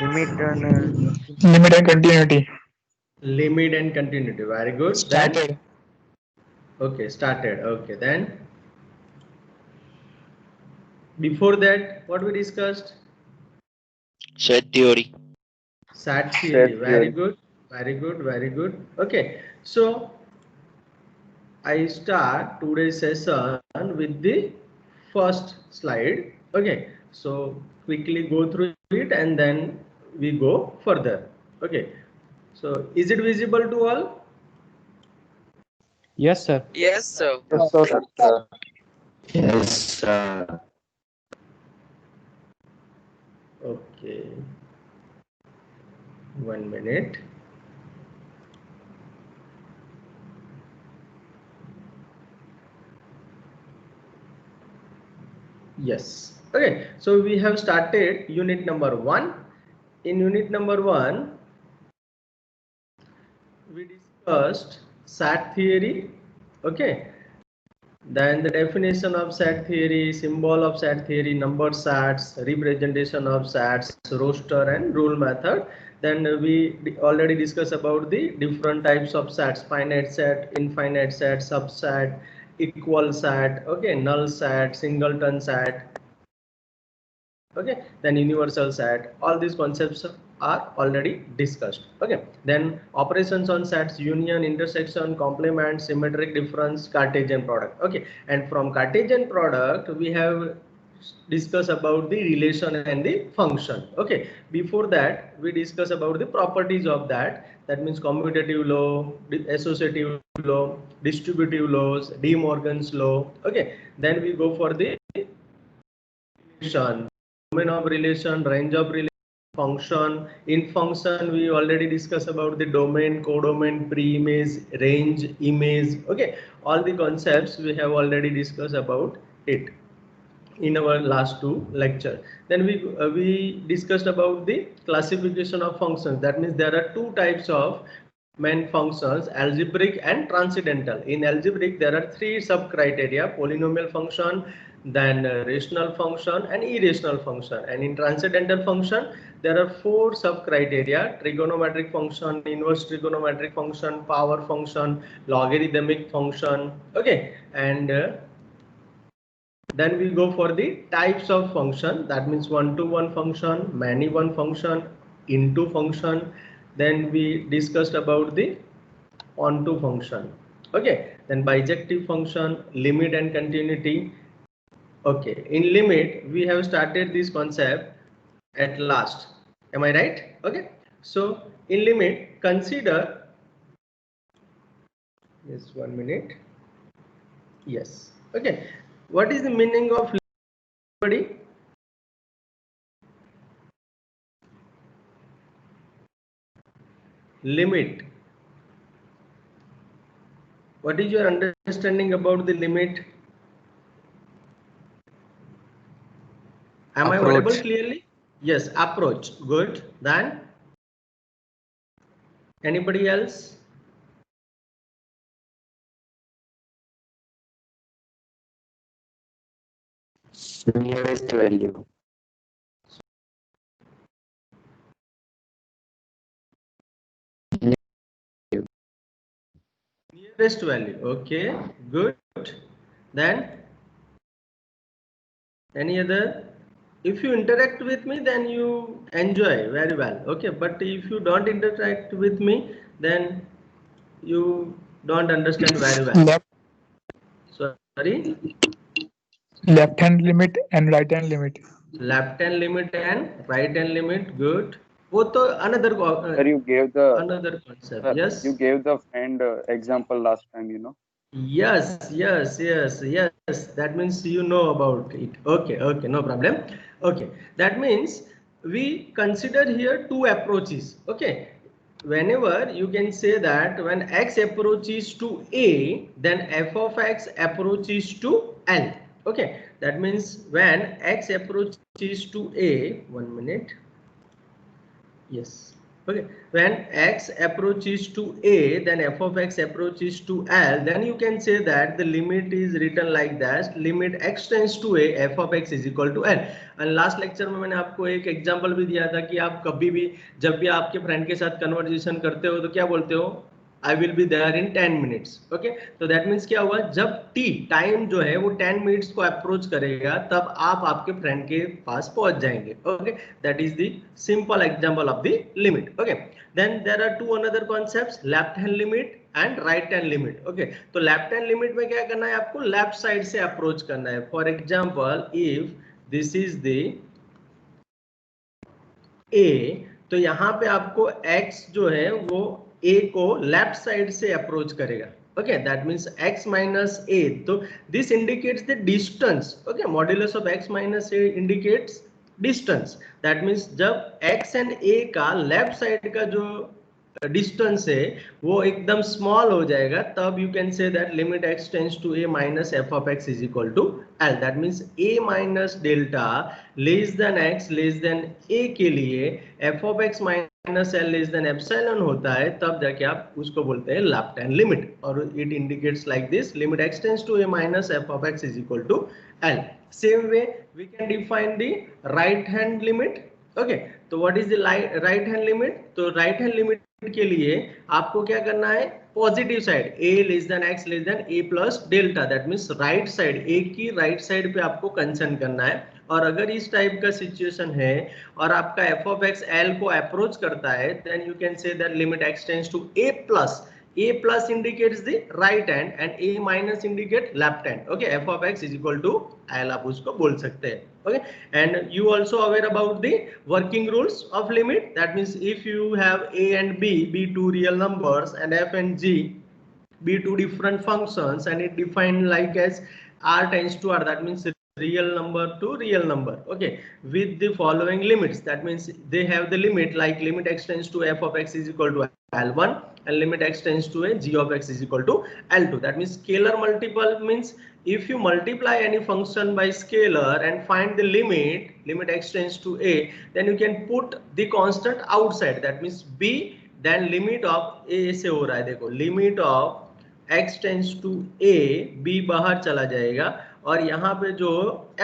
limit and Limit and continuity. Limit and continuity. Very good. Then Started. okay, started. Okay, then before that, what we discussed? Set theory. Set theory. set Very theory. good. Very good. Very good. Okay. So I start today's session with the first slide. Okay. So quickly go through it and then we go further. Okay. So is it visible to all? Yes, sir. Yes, sir. Yes, sir. Yes, sir. Okay. 1 minute. Yes. Okay. So we have started unit number 1. In unit number 1, we discussed set theory. Okay. Then the definition of set theory, symbol of set theory, number sets, representation of sets, roster and rule method. Then we already discussed about the different types of sets: finite set, infinite set, subset, equal set, okay, null set, singleton set, okay, then universal set. All these concepts are already discussed. Okay, then operations on sets: union, intersection, complement, symmetric difference, Cartesian product. Okay, and from Cartesian product we have discussed about the relation and the function. Okay, before that we discuss about the properties of that. That means commutative law, associative law, distributive laws, De Morgan's law. Okay, then we go for the relation, domain of relation, range of relation, function. In function we already discussed about the domain, codomain, pre-image, range, image. Okay, all the concepts we have already discussed about it in our last two lecture. Then we discussed about the classification of functions. That means there are two types of main functions: algebraic and transcendental. In algebraic there are three sub criteria: polynomial function, then rational function and irrational function. And in transcendental function there are four sub criteria: trigonometric function, inverse trigonometric function, power function, logarithmic function. Okay, and then we go for the types of function. That means one-to-one function, many-one function, into function. Then we discussed about the onto function. Okay, then bijective function, limit and continuity. Okay, in limit we have started this concept at last. Am I right? Okay, so in limit consider, yes, 1 minute. Yes. Okay, what is the meaning of limit? Limit. What is your understanding about the limit? Am I audible clearly? Yes, approach. Good. Then anybody else? Nearest value. Nearest value. Okay, good. Then any other? If you interact with me, then you enjoy very well. Okay, but if you don't interact with me, then you don't understand very well. Left Sorry. left hand limit and right hand limit. Left hand limit and right hand limit. Good. Both another Sir, you gave the another concept. sir, Yes. you gave the friend example last time, you know. Yes, yes, yes, yes. That means you know about it. Okay, okay, no problem. Okay, that means we consider here two approaches. Okay, whenever you can say that when x approaches to a, then f of x approaches to L. Okay, that means when x approaches to a, 1 minute. Yes. Okay, when x approaches to a, then f of x approaches to L, then you can say that the limit is written like that, limit x tends to a, f of x is equal to L. And last lecture में मैंने आपको एक example भी दिया था कि आप कभी भी जब भी आपके फ्रेंड के साथ कन्वर्सेशन करते हो तो क्या बोलते हो, I will be there in 10 minutes. Okay, तो that means क्या हुआ, जब t टाइम जो है वो 10 मिनट्स को अप्रोच करेगा तब आप आपके फ्रेंड के पास पहुंच जाएंगे. Okay, that is the simple example of the limit. Okay, then there are two another concepts, left hand limit and right hand limit. Okay, तो left hand limit में क्या करना है, आपको लेफ्ट साइड से अप्रोच करना है. For example, if this is the a, तो यहाँ पे आपको x जो है वो a को लेफ्ट साइड से अप्रोच करेगा. Okay, that means x minus a, तो this indicates the distance. Okay, modulus of x minus a indicates distance. That means जब x and a का लेफ्ट साइड का जो डिस्टेंस है वो एकदम स्मॉल हो जाएगा तब you can say that limit x tends to a minus f of x is equal to L. That means a minus delta less than x less than a के लिए f of x minus L less than epsilon होता है, तब जाके आप उसको बोलते हैं लेफ्ट हैंड लिमिट. और it indicates like this, limit x tends to a minus f of x is equal to L. Same way we can define the right hand limit. Okay, तो what is the right hand limit, तो right hand limit के लिए आपको क्या करना है, positive side a less than x less than a plus delta, that means right side a की right side पे आपको कंसर्न करना है. और अगर इस टाइप का सिचुएशन है और आपका f of x L को अप्रोच करता है, then you can say that limit x tends to a plus indicates the right hand and a minus indicate left hand. Okay, f of x is equal to L आप उसको बोल सकते हैं. Okay, and you also aware about the working rules of limit. That means if you have a and b be two real numbers and f and g be two different functions and it defined like as r tends to r, that means real number to real number. Okay, with the following limits, that means they have the limit like limit x tends to f of x is equal to L1 and limit x tends to a g of x is equal to L2. That means scalar multiple means if you multiply any function by scalar and find the limit x tends to a, then you can put the constant outside, that means b, then limit of a से हो रहा है, देखो limit of x tends to a, b बाहर चला जाएगा और यहाँ पे जो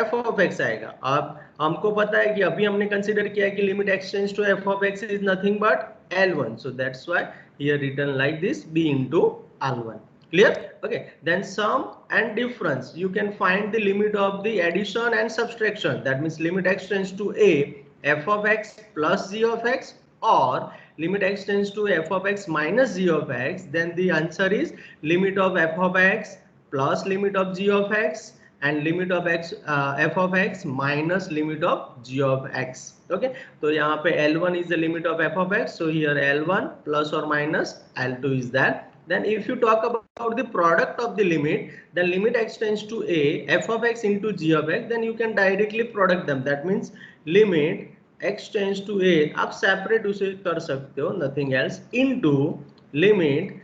f of x आएगा. अब हमको पता है कि अभी हमने कंसीडर किया कि limit x tends to f of x is nothing but L1, so that's why here written like this, b into L1. Clear? Okay, then sum and difference, you can find the limit of the addition and subtraction, that means limit x tends to a, f of x plus g of x, or limit x tends to f of x minus g of x, then the answer is limit of f of x plus limit of g of x and limit of x f of x minus limit of g of x. Okay, तो यहाँ पे L1 is the limit of f of x, so here L1 plus or minus L2 is that. Then if you talk about the product of the limit, then limit x tends to a, f of x into g of x, then you can directly product them. That means limit x tends to a, आप separate उसे कर सकते हो, nothing else, into limit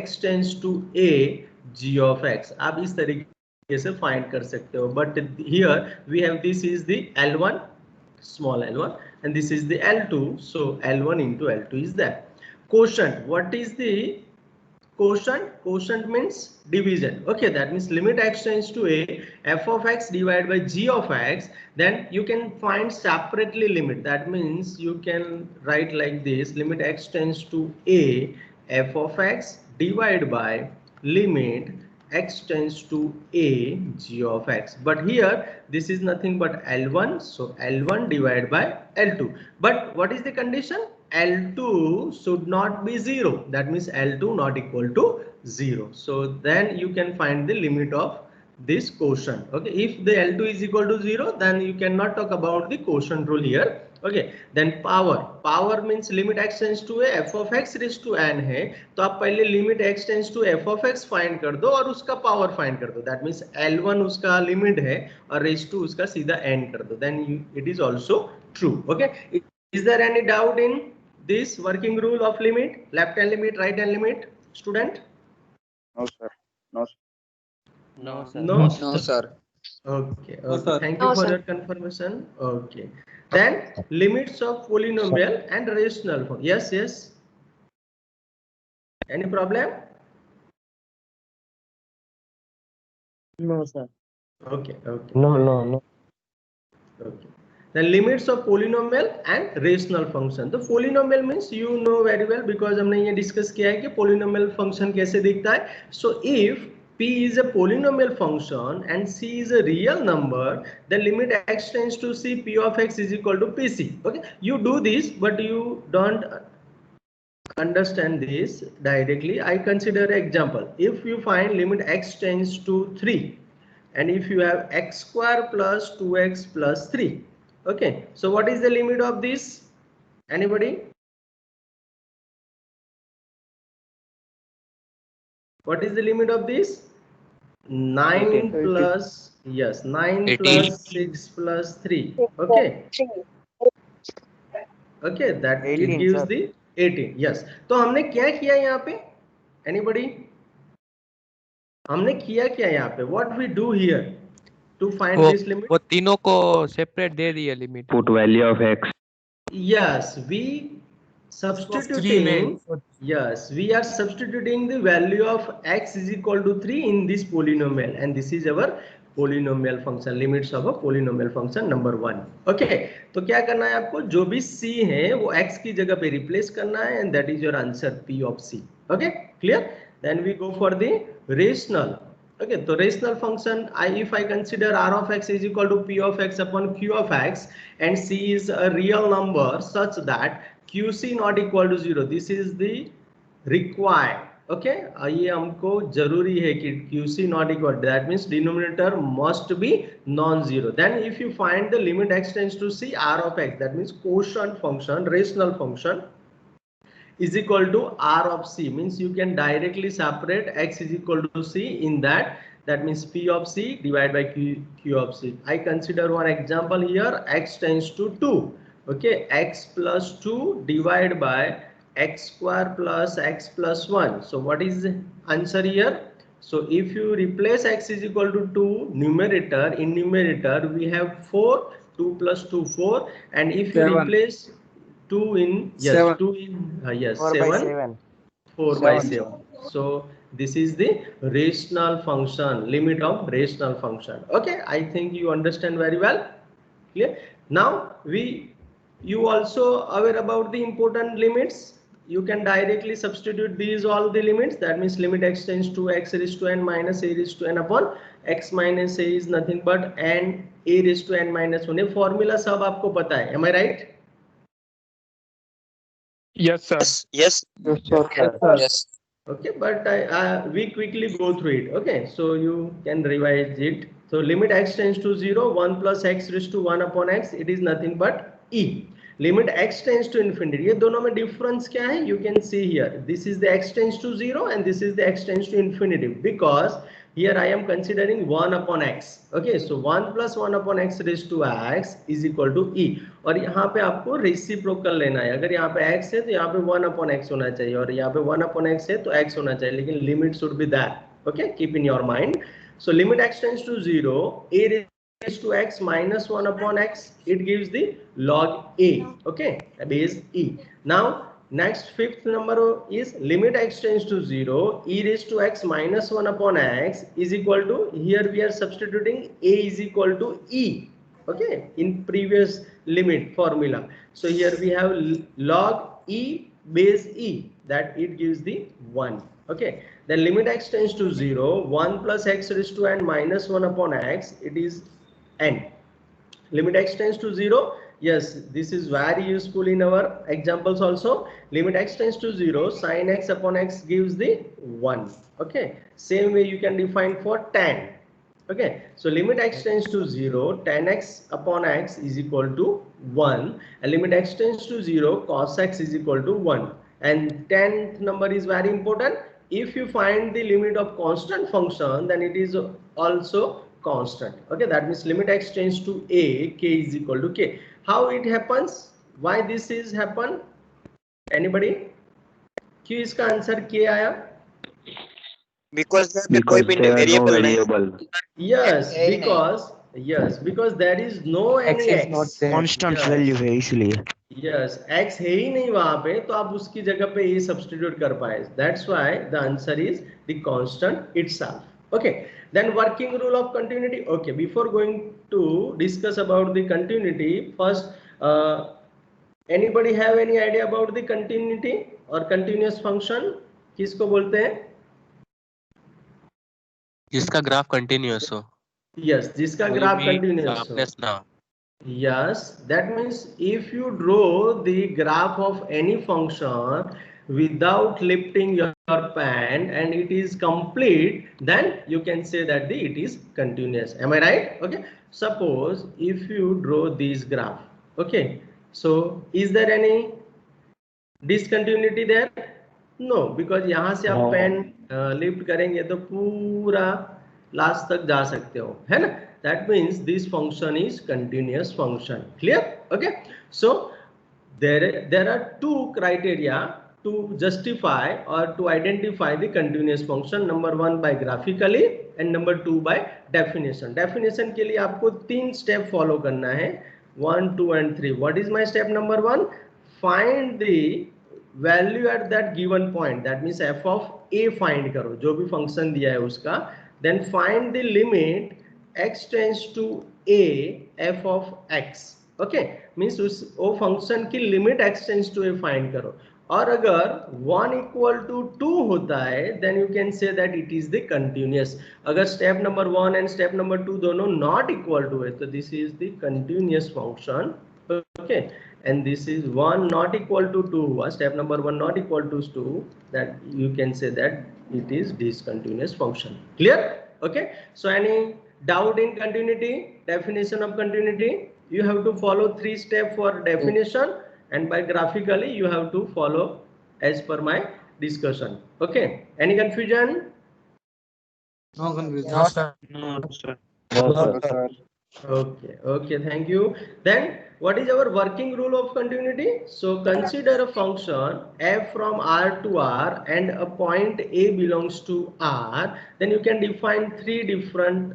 x tends to a g of x. आप इस तरीके से find कर सकते हो. But here we have, this is the L1, small L1, and this is the L2, so L1 into L2 is that. Quotient, what is the quotient? Quotient means division. Okay, that means limit x tends to a, f of x divided by g of x, then you can find separately limit. That means you can write like this, limit x tends to a, f of x divided by limit x tends to a, g of x. But here this is nothing but L1, so L1 divided by L2. But what is the condition? L2 should not be 0. That means L2 not equal to 0. So then you can find the limit of this quotient. Okay, if the L2 is equal to 0, then you cannot talk about the quotient rule here. Okay, then power means limit x tends to a, f of x raised to n है, तो आप पहले limit x tends to f of x find कर दो और उसका power find कर दो. That means L1 उसका limit है और raised to उसका सीधा n कर दो. Then it is also true. Okay, is there any doubt in this working rule of limit, left hand limit, right hand limit, student? No, sir. No, sir. No, No, sir. sir. Okay, No, okay. sir. Thank you No, for sir. your confirmation. Okay. Then limits of polynomial and rational form. Yes, yes. Any problem? No, sir. Okay, okay. No. Okay. The limits of polynomial and rational function. तो polynomial means you know very well because हमने ये discuss किया है कि polynomial function कैसे दिखता है. So if p is a polynomial function and c is a real number, the limit x tends to c, p of x is equal to pc. Okay, you do this, but you don't understand this directly. I consider an example. If you find limit x tends to 3 and if you have x square plus 2x plus 3, okay, so what is the limit of this? Anybody? What is the limit of this? 9 18. plus, yes, 9 18. plus 6 plus 3. Okay, okay, that it 18, gives sir. the 18. Yes. तो हमने क्या किया यहाँ पे? Anybody? हमने किया क्या यहाँ पे? What we do here to find वो this limit? वो तीनों को सेपरेट दे रही है limit. Put value of x. Yes, we substituting. Yes, we are substituting the value of x is equal to 3 in this polynomial, and this is our polynomial function, limits of a polynomial function number 1. Okay, तो क्या करना है आपको? जो भी c है वो x की जगह पे replace करना है, and that is your answer p of c. Okay, clear? Then we go for the rational. Okay, so rational function, if I consider r of x is equal to p of x upon q of x and c is a real number such that qc not equal to 0, this is the required. Okay, ये हमको जरूरी है कि qc not equal, that means denominator must be non-zero. Then if you find the limit x tends to c, r of x, that means quotient function, rational function, is equal to r of c, means you can directly separate x is equal to c in that. That means p of c divided by q of c. I consider one example here. X tends to 2. Okay, x plus 2 divided by x square plus x plus 1. So what is the answer here? So if you replace x is equal to 2 numerator, in numerator we have 4, 2 plus 2 4, and if you 7. replace 2 in, yes, 7. 2 in, yes, 4 by 7. 4 by 7. 7. So this is the rational function, limit of rational function. Okay, I think you understand very well. Clear? Now you also aware about the important limits. You can directly substitute these all the limits. That means limit x tends to x raised to n minus a raised to n upon x minus a is nothing but n a raised to n minus 1. Formula सब आपको पता है. Am I right? Yes, sir. Yes. Yes. Okay, but we quickly go through it. Okay, so you can revise it. So limit x tends to 0, 1 plus x raised to 1 upon x, it is nothing but e. Limit x tends to infinity, ये दोनों में difference क्या है? You can see here, this is the x tends to 0 and this is the x tends to infinity, because here I am considering 1 upon x. Okay, so 1 plus 1 upon x raised to x is equal to e. और यहाँ पे आपको reciprocal लेना है. अगर यहाँ पे x है तो यहाँ पे 1 upon x होना चाहिए, और यहाँ पे 1 upon x है तो x होना चाहिए, लेकिन limit should be that. Okay, keep in your mind. So limit x tends to 0, a raised to x minus 1 upon x, it gives the log a. Okay, base e. Now next fifth number is limit x tends to 0, e raised to x minus 1 upon x is equal to, here we are substituting a is equal to e. Okay, in previous limit formula. So here we have log e base e, that it gives the 1. Okay, then limit x tends to 0, 1 plus x raised to n minus 1 upon x, it is n. Limit x tends to 0, yes, this is very useful in our examples also. Limit x tends to 0, sin x upon x gives the 1. Okay, same way you can define for tan. Okay, so limit x tends to 0, tan x upon x is equal to 1, and limit x tends to 0, cos x is equal to 1. And 10th number is very important. If you find the limit of constant function, then it is also constant. Okay, that means limit x tends to a, k is equal to k. How it happens? Why this is happen? Anybody? क्यों इसका answer k आया? because there पे कोई भी Because there are no variable नहीं। variable. yes है ही because there is no X any is x not there. Constant Yes. value है इसलिए. yes x है ही नहीं वहां पे, तो आप उसकी जगह पे ये सब्स्टिट्यूट कर पाए, that's why the answer is the constant itself. Okay, then working rule of continuity. Okay, before going to discuss about the continuity, first anybody have any idea about the continuity or continuous function? किसको बोलते हैं? जिसका graph continuous हो, yes, जिसका कोई graph भी continuous हो. sharpness ना हो. Yes, that means if you draw the graph of any function without lifting your pen and it is complete, then you can say that it is continuous. Am I right? Okay. Suppose if you draw this graph, okay. So is there any discontinuity there? No, because यहाँ से आप pen lift करेंगे तो पूरा last तक जा सकते हो, है ना? That means this function is continuous function. Clear? Okay. So there are two criteria to justify or to identify the continuous function. Number one by graphically and number two by definition. Definition के लिए आपको 3 step follow करना है, 1, 2 and 3. What is my step number 1? Find the value at that given point. That means f of a find करो, जो भी function दिया है उसका. Then find the limit x tends to a f of x. Okay, means उस वो function की limit x tends to a find करो, और अगर 1 equal to 2 होता है then you can say that it is the continuous. अगर step number 1 and step number 2 दोनों नॉट इक्वल टू है तो this is the continuous function. Okay, and this is 1 not equal to 2 हुआ, step number 1 not equal to 2, that you can say that it is discontinuous function. Clear? Okay, so any doubt in continuity, definition of continuity? You have to follow 3 steps for definition, and by graphically you have to follow as per my discussion. Okay, any confusion? No confusion. No, sir. No, sir. No, sir. Okay, thank you. Then what is our working rule of continuity? So consider a function f from r to r and a point a belongs to r, then you can define 3 different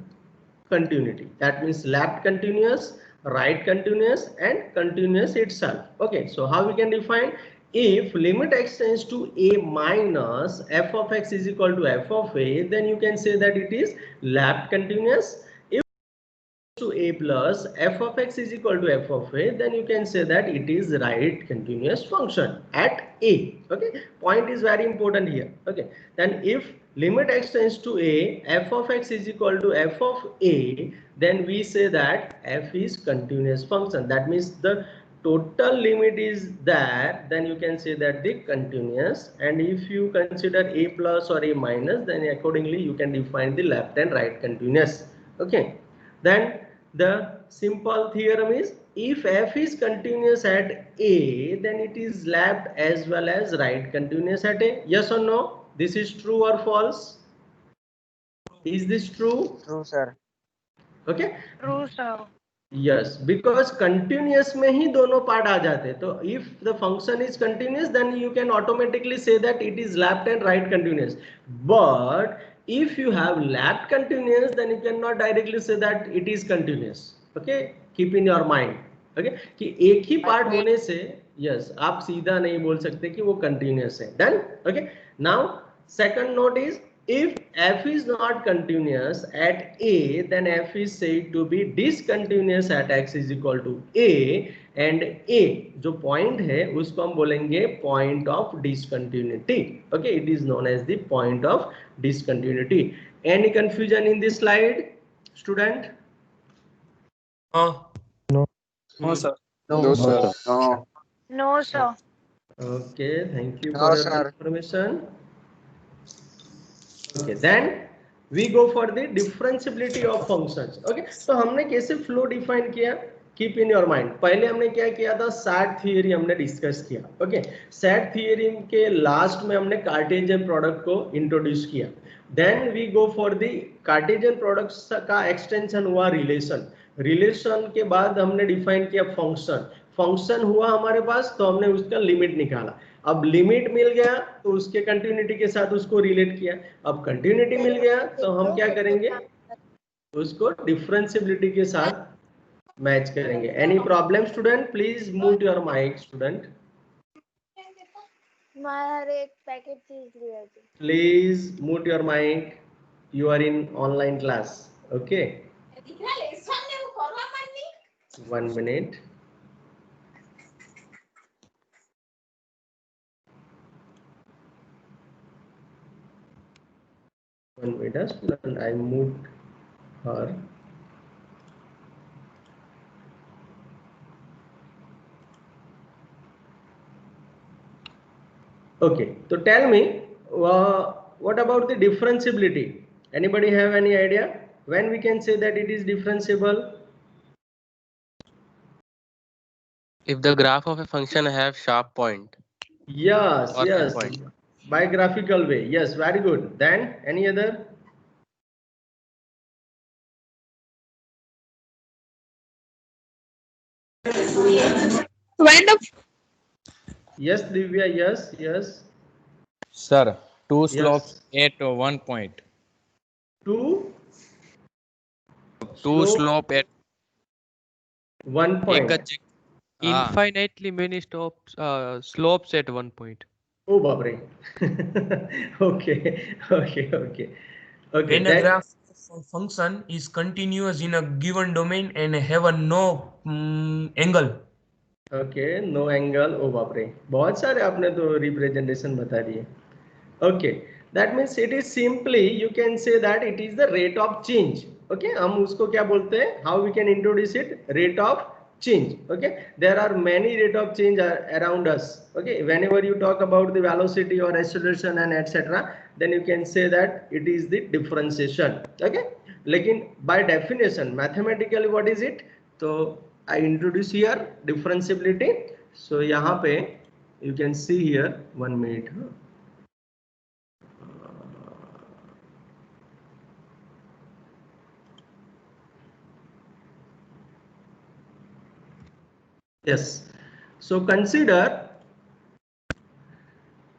continuity. That means left continuous, right continuous and continuous itself. Okay, so how we can define? If limit x tends to a minus f of x is equal to f of a, then you can say that it is left continuous. To a plus f of x is equal to f of a, then you can say that it is right continuous function at a. Okay, point is very important here. Okay, then if limit x tends to a, f of x is equal to f of a, then we say that f is continuous function. That means the total limit is there, then you can say that the continuous. And if you consider a plus or a minus, then accordingly you can define the left and right continuous. Okay, then the simple theorem is, if f is continuous at a, then it is left as well as right continuous at a. Yes or no? This is true or false? Is this true? True, sir. Okay. True, sir. Yes, because continuous में ही दोनों part आ जाते हैं. तो if the function is continuous, then you can automatically say that it is left and right continuous. But if you have left continuous, then you cannot directly say that it is continuous. Okay, keep in your mind. Okay, कि एक ही part होने से yes आप सीधा नहीं बोल सकते कि वो continuous है. Done? Okay. Now second note is, if f is not continuous at a, then f is said to be discontinuous at x is equal to a, and a जो point है उसको हम बोलेंगे point of discontinuity. Okay, it is known as the point of discontinuity. Any confusion in this slide, student? No, sir. No, sir. No. No, sir. Okay, thank you No, for your sir. information. Okay, then we go for the differentiability of functions. Okay, तो हमने कैसे flow define किया? Keep in your mind. पहले हमने क्या किया था? Set theory हमने डिस्कस किया. ओके, सेट थियरी के लास्ट में हमने कार्टेशियन प्रोडक्ट को इंट्रोड्यूस किया. Then we go for the Cartesian products का एक्सटेंशन हुआ रिलेशन. रिलेशन के बाद हमने डिफाइन किया फंक्शन. फंक्शन हुआ हमारे पास तो हमने उसका लिमिट निकाला. अब लिमिट मिल गया तो उसके कंटिन्यूटी के साथ उसको रिलेट किया, अब कंटिन्यूटी मिल गया तो हम क्या करेंगे, उसको डिफरेंशियबिलिटी के साथ मैच करेंगे. Any problem student? Please mute your mic student. एक पैकेट चीज लिया थी. Please mute your mic. You are in online class. Okay. 1 minute. One minute, student. I moved her. Okay. So tell me, what about the differentiability? Anybody have any idea when we can say that it is differentiable? If the graph of a function have sharp point Yes, or yes. point. By graphical way. Yes, very good. Then any other? Kind of. Yes, Divya. Yes, yes. Sir, two Yes. slopes at one point. Two Slope at 1 point. Infinitely many slopes at one point. Oh, Babri. Okay, okay, okay. Okay. When a graph function is continuous in a given domain and have a no angle. Okay, no angle. Oh, Babri. बहुत सारे आपने तो representation बता दिए. Okay, that means it is simply you can say that it is the rate of change. Okay, हम उसको क्या बोलते हैं? How we can introduce it? Rate of change. Okay, there are many rate of change around us. Okay, whenever you talk about the velocity or acceleration and etc., then you can say that it is the differentiation. Okay, लेकिन by definition mathematically what is it? So I introduce here differentiability. So यहाँ पे you can see here 1 minute. Yes, so consider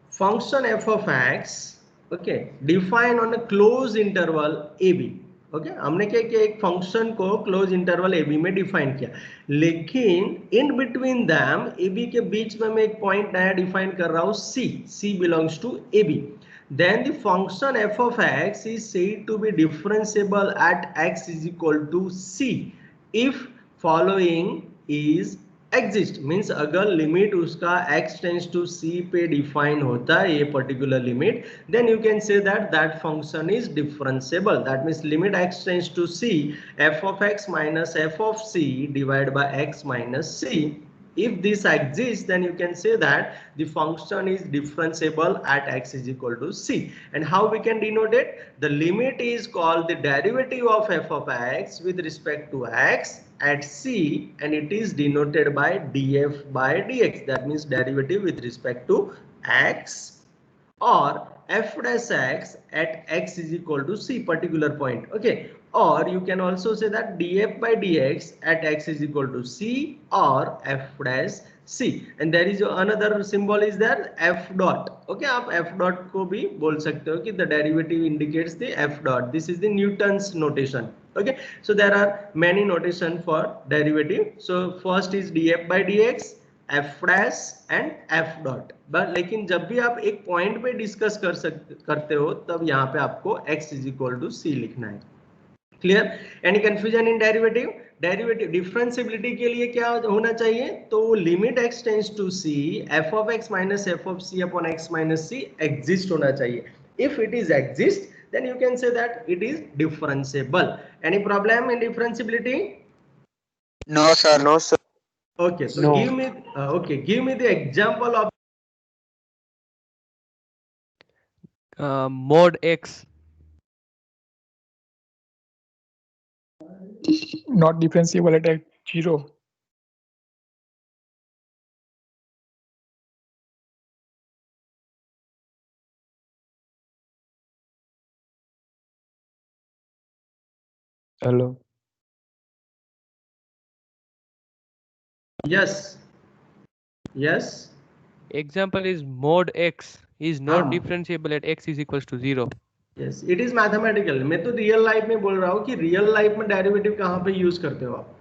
function f of x, okay, defined on a closed interval ab. Okay हमने क्या किया, एक function को close interval a b में define किया, लेकिन in between them a b के बीच में मैं एक पॉइंट नया डिफाइन कर रहा हूं C, C belongs to A B. Then the function f of x is said to be differentiable at x is equal to c if following is exist. Means अगर लिमिट उसका x tends to c पे define होता है ये particular limit, then you can say that that function is differentiable. That means limit x tends to c f of x minus f of c divided by x minus c. If this exists, then you can say that the function is differentiable at x is equal to c. And how we can denote it? The limit is called the derivative of f of x with respect to x at c, and it is denoted by df by dx. That means derivative with respect to x, or f dash x at x is equal to c particular point. Okay, or you can also say that df by dx at x is equal to c or f dash c. And there is another symbol is there, f dot. Okay, आप f dot को भी बोल सकते हो कि the derivative indicates the f dot. This is the Newton's notation. Okay, so there are many notation for derivative. So first is df by dx, f dash and f dot. But लेकिन जब भी आप एक point पे discuss करते हो तब यहाँ पे आपको x is equal to c लिखना है. Clear? Any confusion in derivative? Derivative differentiability के लिए क्या होना चाहिए? तो limit x tends to c f of x minus f of c upon x minus c exist होना चाहिए. If it is exist, then you can say that it is differentiable. Any problem in differentiability? No, sir. No, sir. Okay, so No. give me the example of Mod x. Not differentiable at 0. Hello. yes. example is mod x is not हाँ. differentiable at x is equals to 0. Yes it is mathematical. मैं तो real life में बोल रहा हूँ कि real life में derivative कहाँ पे यूज करते हो आप?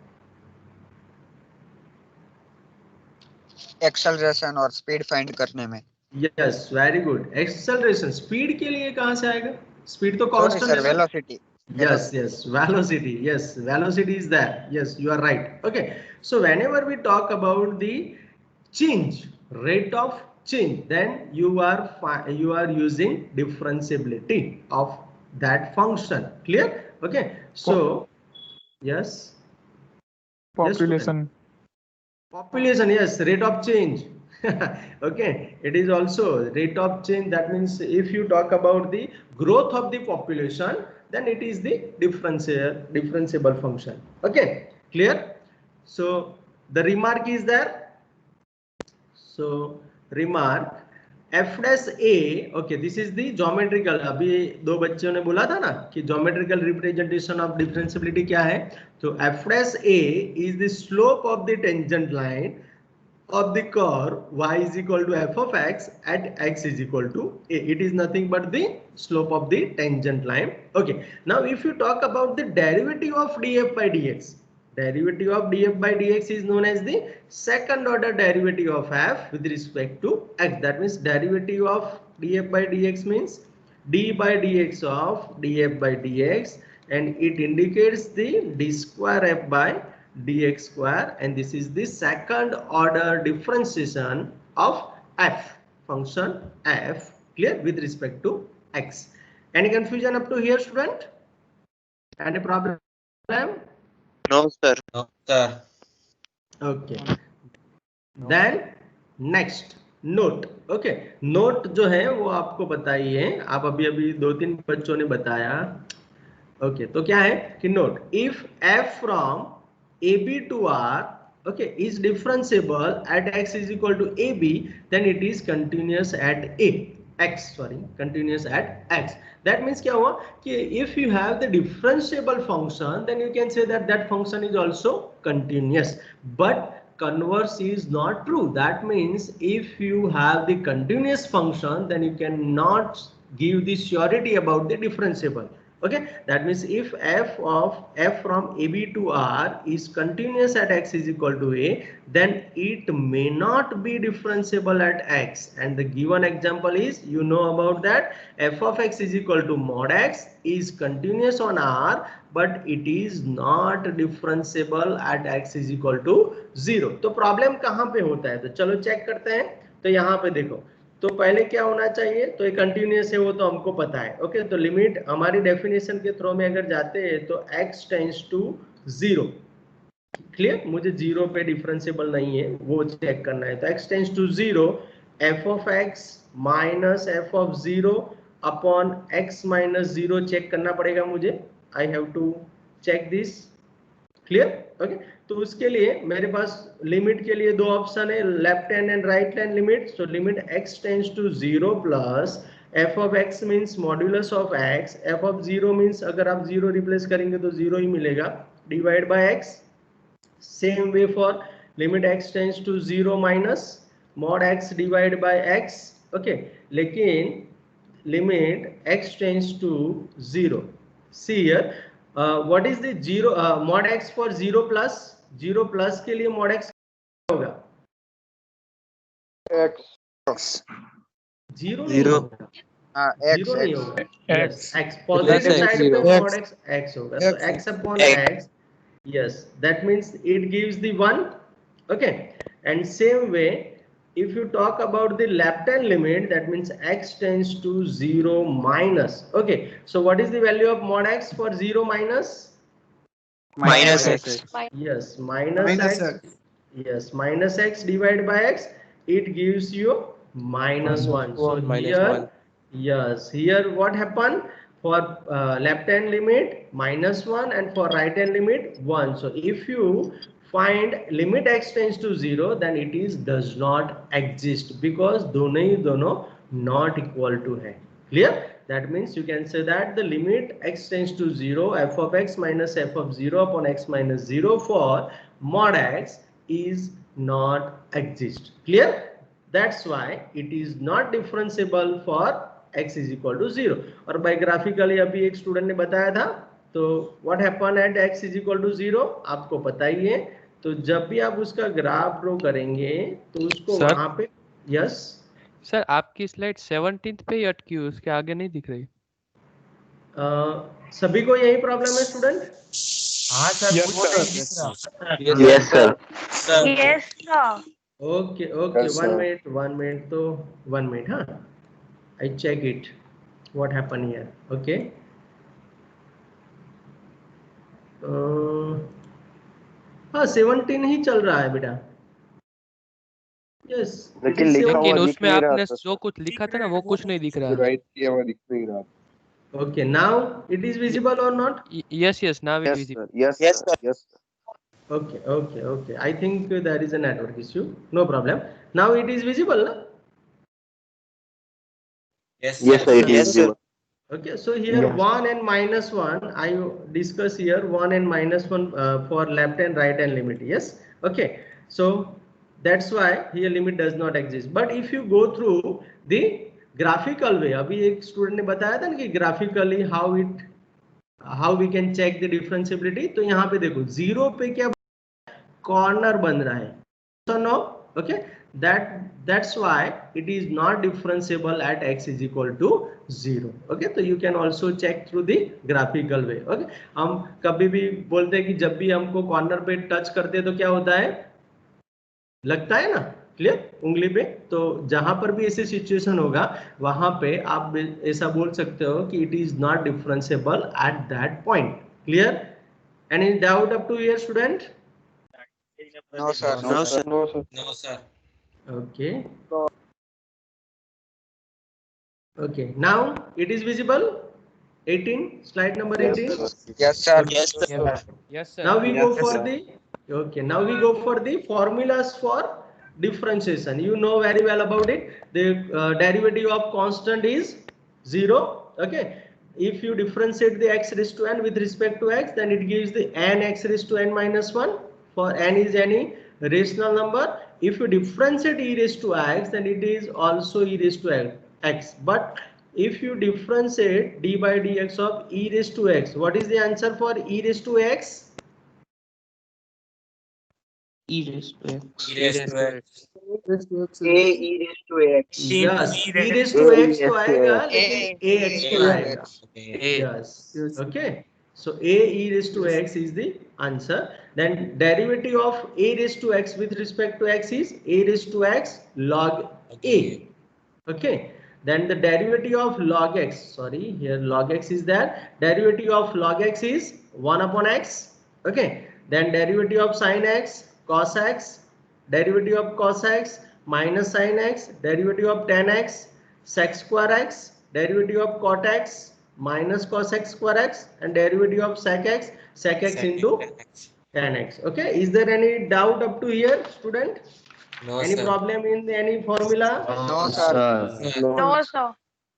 एक्सेलरेशन और स्पीड फाइंड करने में. Yes very good. Acceleration speed के लिए कहाँ से आएगा? स्पीड तो सॉरी कांस्टेंट सर, है. Velocity. Yes, yes, velocity. Yes, velocity is there. Yes, you are right. Okay, so whenever we talk about the change, rate of change, then you are using differentiability of that function. Clear? Okay, so yes. Population. Population, yes, rate of change. Okay, it is also rate of change. That means if you talk about the growth of the population, then it is the differentiable function. Okay, clear? So the remark is there. So remark f dash a. Okay, this is the geometrical. अभी दो बच्चों ने बोला था ना कि geometrical representation of differentiability क्या है? तो f dash a is the slope of the tangent line of the curve y is equal to f of x at x is equal to a. It is nothing but the slope of the tangent line. Okay, now if you talk about the derivative of df by dx, derivative of df by dx is known as the second order derivative of f with respect to x. That means derivative of df by dx means d by dx of df by dx, and it indicates the d square f by dx square, and this is the second order differentiation of f function f. Clear? With respect to x. Any confusion up to here, student? Any problem? No sir. No, sir. Okay, then next note. Okay, note जो है वो आपको बताइए, आप अभी दो तीन बच्चों ने बताया. Okay, तो क्या है कि note if f from AB to R, okay, is differentiable at x is equal to AB, then it is continuous at continuous at x. That means क्या हुआ कि if you have the differentiable function, then you can say that that function is also continuous. But converse is not true. That means if you have the continuous function, then you cannot give the surety about the differentiable. Okay, that means if f from AB to R is continuous at x is equal to a, then it may not be differentiable at x. And the given example is, you know about that, f of x is equal to mod x is continuous on R, but it is not differentiable at x is equal to 0. तो problem कहाँ पे होता है? तो चलो check करते हैं. तो यहाँ पे देखो, तो पहले क्या होना चाहिए? तो ये कंटिन्यूअस है, वो तो हमको पता है. ओके, तो लिमिट हमारी डेफिनेशन के थ्रू में अगर जाते हैं तो x टेंड्स टू 0. क्लियर? मुझे 0 पे डिफरेंशिएबल नहीं है, वो चेक करना है. तो x tends to 0, f of x minus f of 0 upon x minus 0 check करना पड़ेगा मुझे. I have to check this. Clear? Okay, तो उसके लिए मेरे पास लिमिट के लिए दो ऑप्शन है, left hand and right hand limit. So limit x tends to 0 plus f of x means modulus of x, f of 0 means अगर आप 0 रिप्लेस करेंगे तो 0 ही मिलेगा, divide by x. Same way for limit x tends to 0 minus mod x divide by x. Okay, लेकिन limit x tends to 0. See here, what is the 0 mod x for 0 plus? 0 plus के लिए mod x होगा X. 0 नहीं होगा. X. 0 नहीं होगा. X. X positive X, side पे zero. mod x x होगा. So x upon x. Yes, that means it gives the 1. Okay, and same way if you talk about the left hand limit, that means x tends to 0 minus. Okay, so what is the value of mod x for 0 minus? Minus x. Yes, minus x. Yes, minus x divided by x, it gives you minus 1. So minus here 1. yes, here what happened? For left hand limit minus 1 and for right hand limit 1. So if you find limit x tends to 0, then it is does not exist, because दोनों ही दोनों not equal to है. Clear? That means you can say that the limit x tends to 0, f of x minus f of 0 upon x minus 0 for mod x is not exist. Clear? That's why it is not differentiable for x is equal to 0. और by graphically अभी एक student ने बताया था, तो what happen at x is equal to 0 आपको पता ही है. तो जब भी आप उसका ग्राफ ड्रॉ करेंगे तो उसको Sir? वहां पे यस सर आपकी स्लाइड 17th पे ही अटकी हुई, उसके आगे नहीं दिख रही. सभी को यही प्रॉब्लम है स्टूडेंट? हाँ सर Yes, पूरा sir. नहीं दिख रहा। Yes, sir. Yes, sir. Okay okay Yes, one sir. Minute 1 minute तो 1 मिनट. हाँ, I check it what happen here. Okay, हाँ 17 ही चल रहा है बेटा. यस, लेकिन लिखा हुआ लेकिन दिख उसमें नहीं रहा आपने था, जो कुछ लिखा था ना वो कुछ नहीं दिख रहा है. राइट किया हुआ दिख नहीं रहा. Okay, now it is visible और not? Yes, yes, now it Yes, is visible. sir. Yes, sir. Yes, sir. Okay, okay, okay. I think there is a network issue. No problem. Now it is visible, na? Yes, sir. It is visible. Okay, so here Yes. 1 and -1, I discuss here 1 and -1 for left and right hand limit. Yes, okay. So that's why here limit does not exist. But if you go through the graphical way, अभी एक student ने बताया था ना कि graphically how we can check the differentiability. तो यहाँ पे देखो 0 पे क्या कॉर्नर बन रहा है. So no, okay, that's why it is not differentiable at x is equal to 0. Okay, so you can also check through the graphical way. Okay, हम कभी भी बोलते हैं कि जब भी हमको कॉर्नर पे टच करते हैं तो क्या होता है, लगता है ना क्लियर उंगली पे. तो जहां पर भी ऐसी सिचुएशन होगा वहां पे आप ऐसा बोल सकते हो कि it is not differentiable at that point. Clear? Any doubt up to here student? No, sir. No, sir. No, sir. Okay. Okay, now it is visible. 18, slide number 18. Yes, sir. Yes, sir. Yes, sir. Now we go Yes, for sir. the now we go for the formulas for differentiation. You know very well about it. The derivative of constant is 0. Okay, if you differentiate the x raised to n with respect to x, then it gives the n x raised to n minus 1 for n is any rational number. If you differentiate e raised to x, then it is also e raised to x. But if you differentiate d by dx of e raised to x, what is the answer for e raised to x? E raised to x. E raised to x. A e raised to x. Yes, E e raised raised to x तो to आएगा x. लेकिन a x तो आएगा. Okay. Yes. Okay. So a e raised to x is the answer. Then derivative of a raised to x with respect to x is a raised to x log a. Okay. Then the derivative of log x, sorry, here log x is there. Derivative of log x is 1 upon x. Okay. Then derivative of sin x, cos x, derivative of cos x minus sin x, derivative of tan x, sec square x, derivative of cot x minus cos x square x, and derivative of sec x into tan x. Okay, is there any doubt up to here, student? No, Any sir. problem in any formula? No, sir. No, sir.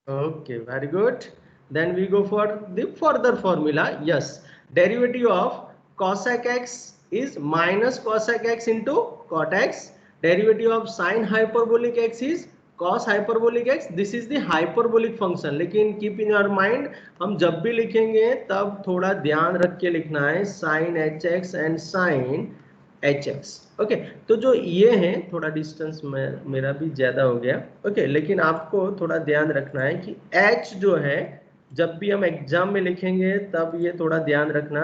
Okay, very good. Then we go for the further formula. Yes, derivative of cosec x is minus cosec x into cot x. Derivative of sin hyperbolic x is cos hyperbolic x. This is the hyperbolic function. लेकिन keep in your mind, हम जब भी लिखेंगे तब थोड़ा ध्यान रख के लिखना है sin hx and sin hx. Okay, तो जो ये है थोड़ा डिस्टेंस में मेरा भी ज्यादा हो गया. ओके, लेकिन आपको थोड़ा ध्यान रखना है कि h जो है जब भी हम एग्जाम में लिखेंगे तब ये थोड़ा ध्यान रखना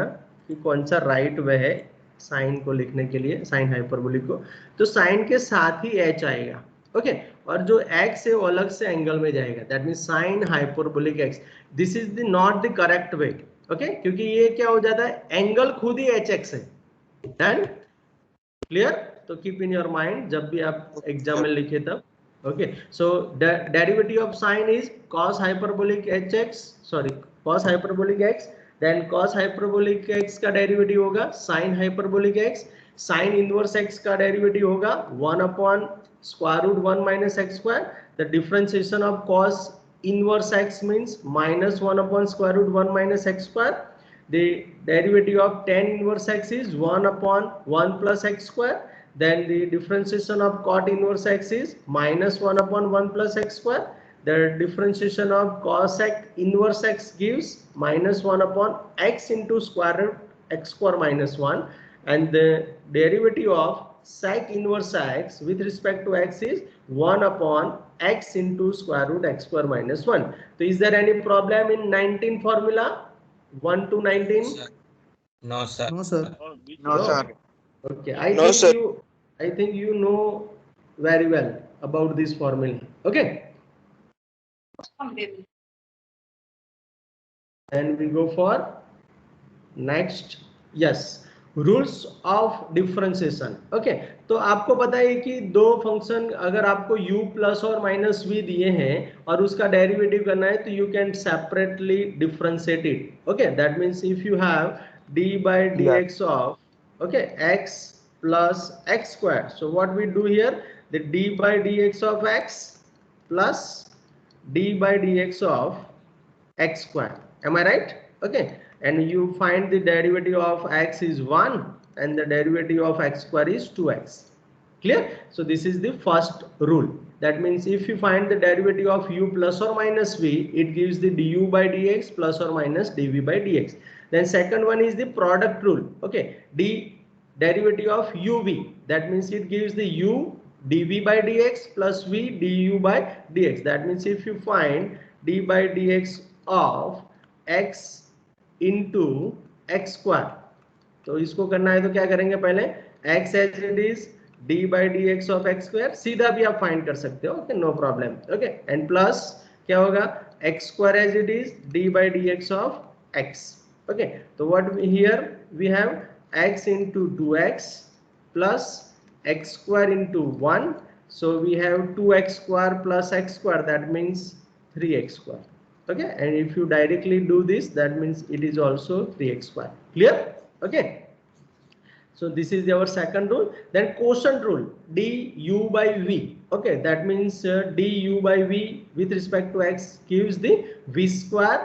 कि कौन सा राइट वे है साइन को लिखने के लिए, साइन हाइपरबोलिक को. तो साइन के साथ ही h आएगा. ओके, और जो x है वो अलग से एंगल में जाएगा. That mean sine hyperbolic x. This is the not the correct way. Okay, क्योंकि ये क्या हो जाता है, एंगल खुद ही hx है. डन? क्लियर? तो कीप इन योर माइंड जब भी आप एग्जाम में लिखे तब. Okay, so derivative of sine is cos hyperbolic hx, sorry cos hyperbolic x. Then cos hyperbolic x का डेरिवेटिव होगा sin hyperbolic x. sin inverse x का डेरिवेटिव होगा 1 upon square root 1 minus x square. The differentiation of cos inverse x means minus 1 upon square root 1 minus x square. The derivative of tan inverse x is 1 upon 1 plus x square. Then the differentiation of cot inverse x is -1/1 plus x square. The differentiation of cosec inverse x gives -1/x into square root x square minus 1, and the derivative of sec inverse x with respect to x is 1/x into square root x square minus 1. So is there any problem in 19 formula 1 to 19? No, sir. No, sir. No, sir. Okay, I think you know very well about this formula. Okay, and we go for next. Yes, rules of differentiation. Okay, तो आपको पता है कि दो function अगर आपको u plus और minus v दिए हैं और उसका डेरिवेटिव करना है तो you can separately differentiate it. Okay, that means if you have d by dx of okay x plus x square, so what we do here, the d by dx of x plus d by dx of x square. Am I right? Okay, and you find the derivative of x is 1 and the derivative of x square is 2x. Clear? So this is the first rule. That means if you find the derivative of u plus or minus v, it gives the du by dx plus or minus dv by dx. Then second one is the product rule. Okay, derivative of uv, that means it gives the u dv by dx plus v du by dx. That means if you find d by dx of x into x square, तो इसको करना है तो क्या करेंगे, पहले x as it is d by dx of x square, सीधा भी आप फाइंड कर सकते हो. Okay, no problem. Okay, and plus क्या होगा, x square as it is d by dx of x. Okay, so what we here we have x into 2x plus x square into 1, so we have 2x square plus x square, that means 3x square. Okay, and if you directly do this, that means it is also 3x square. Clear? Okay, so this is our second rule. Then quotient rule, du by v. Okay, that means du by v with respect to x gives the v square,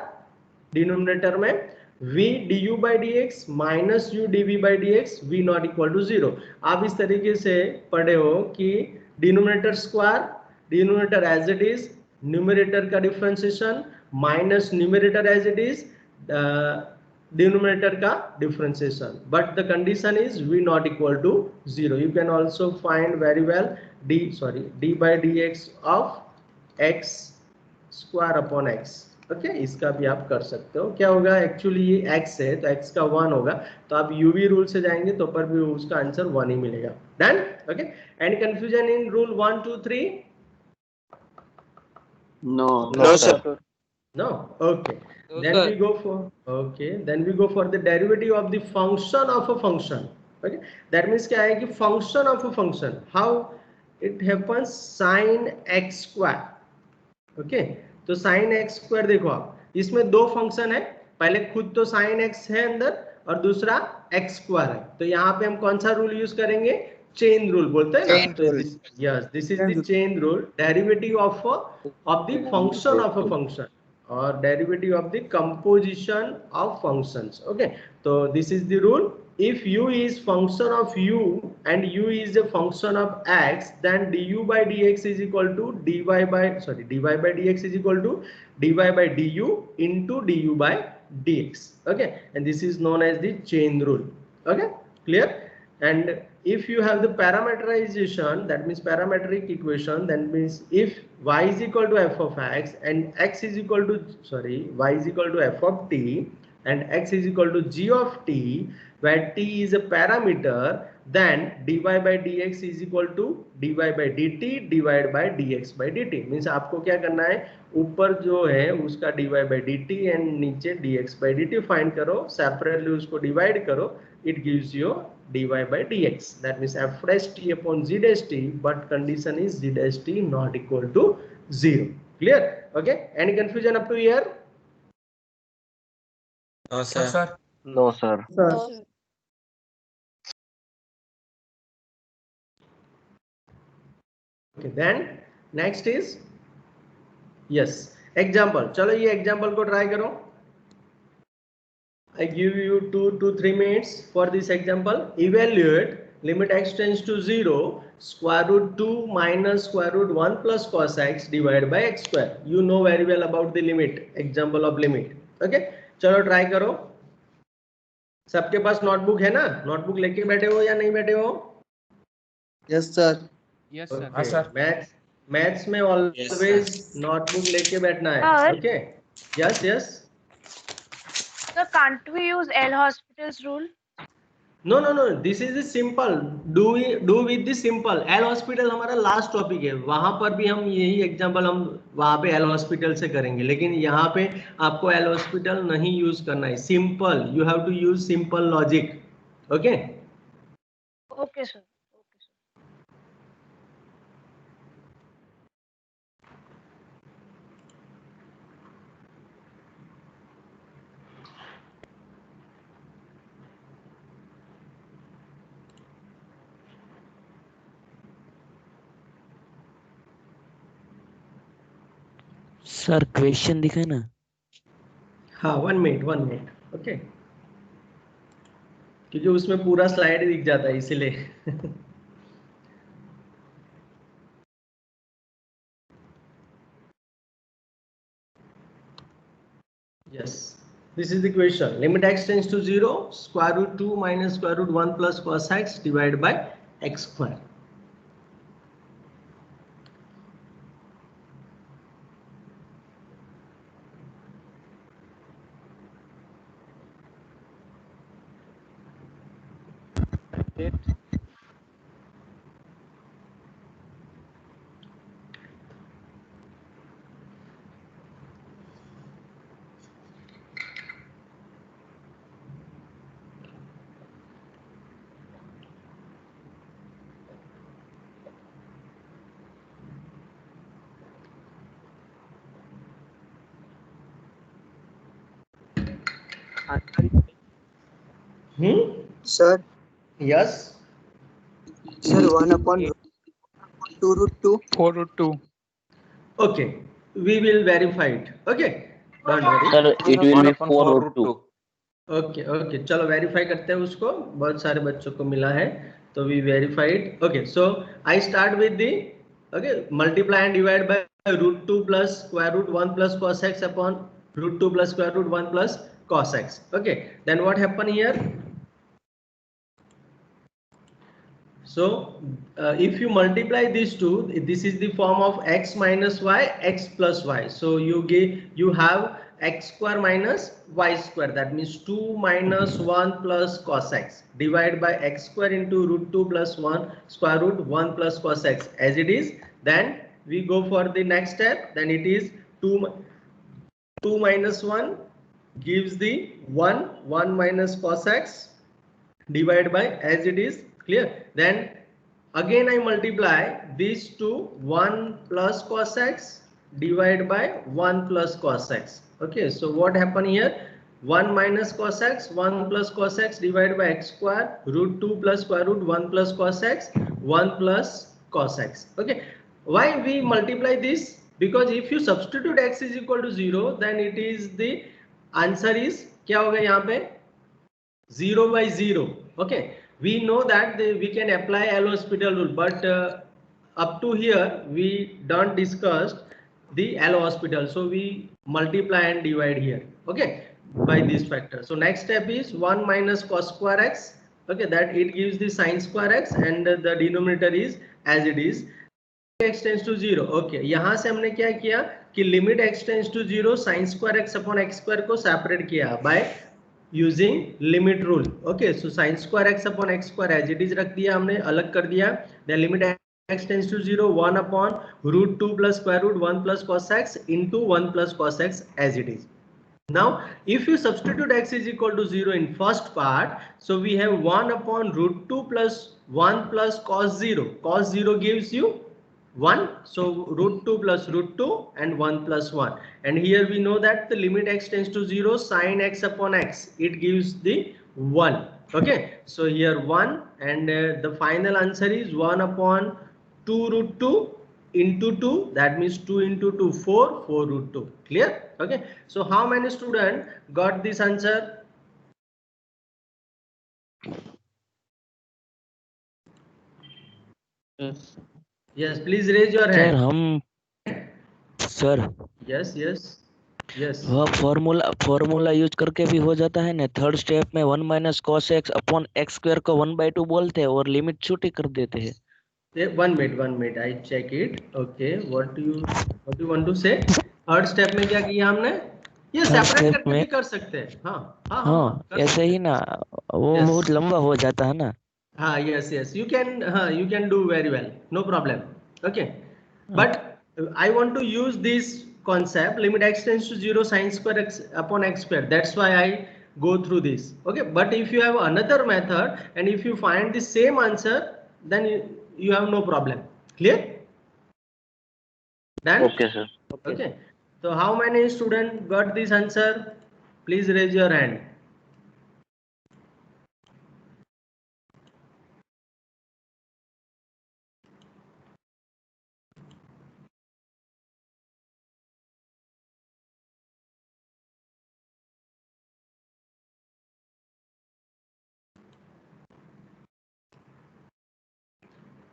denominator में v du by dx minus u dv by dx, v not equal to 0. आप इस तरीके से पढ़े हो कि denominator square, denominator as it is, numerator का differentiation minus numerator as it is, denominator का differentiation, but the condition is v not equal to 0. You can also find very well d by dx of x square upon x. Okay, इसका भी आप कर सकते हो. क्या होगा, actually ये x है तो x का 1 होगा, तो आप uv रूल से जाएंगे तो पर भी उसका आंसर 1 ही मिलेगा. Done. Okay, any confusion in rule 1 2 3? No, sir. No. Okay, then we go for the derivative of the function of a function. Okay, that means क्या है कि function of a function, how it happens, sin x square. Okay, तो sin x square देखो आप, इसमें दो function है, पहले खुद तो sin x है अंदर और दूसरा x स्क्वायर है, तो यहाँ पे हम कौन सा रूल यूज करेंगे, चेन रूल बोलते हैं ना. Yes, this is the chain rule. Derivative of the function of a function और derivative of the composition of functions. Okay, तो this is the rule. If u is function of u and u is a function of x, then du by dx is equal to dy by dx is equal to dy by du into du by dx. Okay, and this is known as the chain rule. Okay, clear? And if you have the parameterization, that means parametric equation, that means if y is equal to f of x and x is equal to y is equal to f of t and x is equal to g of t, where t is a parameter, then dy by dx is equal to dy by dt divided by dx by dt. Means आपको क्या करना है, ऊपर जो है उसका dy by dt and नीचे dx by dt find करो, सेपरेटली उसको डिवाइड करो, it gives you dy by dx. That means f dash t upon z dash t, but condition is z dash t not equal to 0. Clear? Okay, any confusion up to here? No, sir. sir. No, sir. Okay, then next is yes, example. चलो ये example को try करो. I give you 2 to 3 minutes for this example. Evaluate limit x tends to 0, square root 2 minus square root 1 plus cos x divided by x square. You know very well about the limit, example of limit. Okay, चलो try करो. सबके पास notebook है ना? Notebook लेके बैठे हो या नहीं बैठे हो? Yes, sir. Yes, sir. हाँ सर. मैथ्स में always नोटबुक लेके बैठना है. Sir. Okay. Yes, yes. So can't we use L Hospital's rule? No. This is the simple. Do with the simple. L Hospital हमारा लास्ट टॉपिक है. वहां पर भी हम यही एग्जांपल हम वहां पे L Hospital से करेंगे. लेकिन यहाँ पे आपको L Hospital नहीं यूज करना है. Simple. You have to use simple logic. Okay. Okay, sir. Sir question दिखे ना. हाँ, 1 मिनट. ओके, क्योंकि उसमें पूरा स्लाइड दिख जाता है इसीलिए. Yes, this is the question. Limit x tends to 0, square root 2 minus square root 1 plus cos x divided by x square. Sir, Yes. sir, 1 upon 2 root 2. 4 root 2. Okay, we will verify it. Okay, don't worry. Sir, it will be 4 root 2. Okay, चलो verify करते हैं उसको. बहुत सारे बच्चों को मिला है, तो we verify it. Okay, so I start with the multiply and divide by root 2 plus square root 1 plus cos x upon root 2 plus square root 1 plus cos x. Okay, then what happen here? So if you multiply these two, this is the form of x minus y, x plus y. So you have x square minus y square. That means 2 minus 1 plus cos x divided by x square into root 2 plus 1 square root 1 plus cos x as it is. Then we go for the next step. Then it is 2 minus 1 gives the 1 minus cos x divided by as it is. Clear? Then again I multiply these two, 1 plus cos x divided by 1 plus cos x. Okay, so what happened here? 1 minus cos x, 1 plus cos x divided by x square, root 2 plus square root 1 plus cos x, 1 plus cos x. Okay, why we multiply this? Because if you substitute x is equal to 0, then it is the answer is क्या होगा यहाँ पे? 0 by 0. Okay, we know that we can apply L Hospital rule, but up to here we don't discuss the L Hospital, so we multiply and divide here. Okay, by this factor. So next step is 1 minus cos square x. Okay, that it gives the sin square x, and the denominator is as it is. X tends to 0. Okay, यहाँ से हमने क्या किया कि limit x tends to 0 sin square x upon x square को separate किया by using limit rule. Okay, so sin square x upon x square as it is रख दिया हमने, अलग कर दिया. Then limit x tends to 0, 1 upon root 2 plus square root 1 plus cos x into 1 plus cos x as it is. Now if you substitute x is equal to 0 in first part, so we have 1 upon root 2 plus 1 plus cos 0. Cos 0 gives you 1, so root 2 plus root 2 and 1 plus 1. And here we know that the limit x tends to 0, sin x upon x, it gives the 1. Okay, so here 1, and the final answer is 1 upon 2 root 2 into 2, that means 2 into 2, 4 root 2. Clear? Okay, so how many students got this answer? Yes, please raise your sir hand. हम sir Yes, yes, yes. वह formula use करके भी हो जाता है ना। Third step में 1 minus cos x upon x square को 1/2 बोलते हैं और लिमिट छोटी कर देते हैं। 1 minute. I check it. Okay, what you want to say? Third step में क्या किया हमने? ये Third सेपरेट step करके में- भी कर सकते हैं। हाँ हाँ हाँ कर ऐसे सकते ही हैं। ना, वो Yes. बहुत लंबा हो जाता है ना। हाँ, yes, you can do very well, no problem. Okay, but I want to use this concept, limit x tends to 0 sin square x upon x square. That's why I go through this. Okay, but if you have another method and if you find the same answer, then you have no problem. Clear? Then Okay, sir. okay. So how many students got this answer? Please raise your hand.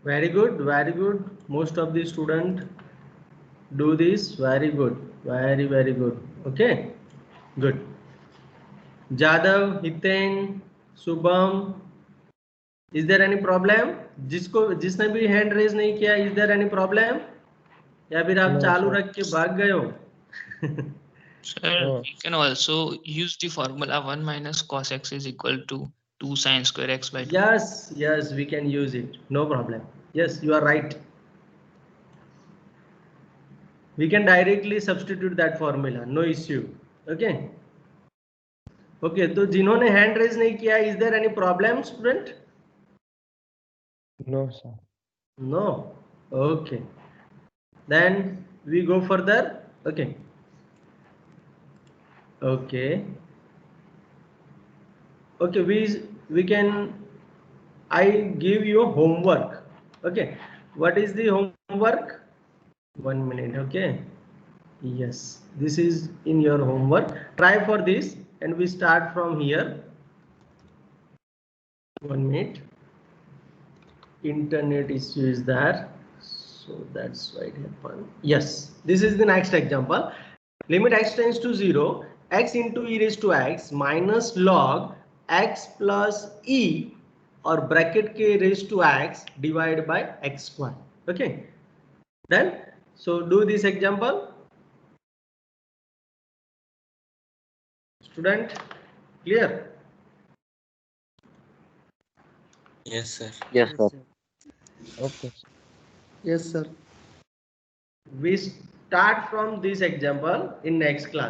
Very good, very good. Most of the student do this. Very good, very good. Okay, good. Jadav, Hiten, Subham, is there any problem? जिसने भी hand raise नहीं किया, is there any problem? या फिर आप चालू रख के भाग गए हो? Sir, we can also use the formula 1 minus cos x is equal to 2 sin square x by 2. Yes, we can use it. No problem. Yes, you are right. We can directly substitute that formula. No issue. Okay. Okay. तो जिन्होंने hand raise नहीं किया, is there any problem, student? No, sir. No. Okay. Then we go further. Okay. Okay. Okay. We can. I give you homework. Okay. What is the homework? 1 minute. Okay. Yes. This is in your homework. Try for this, and we start from here. 1 minute. Internet issue is there, so that's why it happened. Yes, this is the next example. Limit x tends to 0, x into e raised to x minus log x plus e or bracket k raised to x divided by x square. Okay, then so do this example. Student, clear? Yes, sir. Yes, sir. Okay. Yes, sir. We start from this example in next class.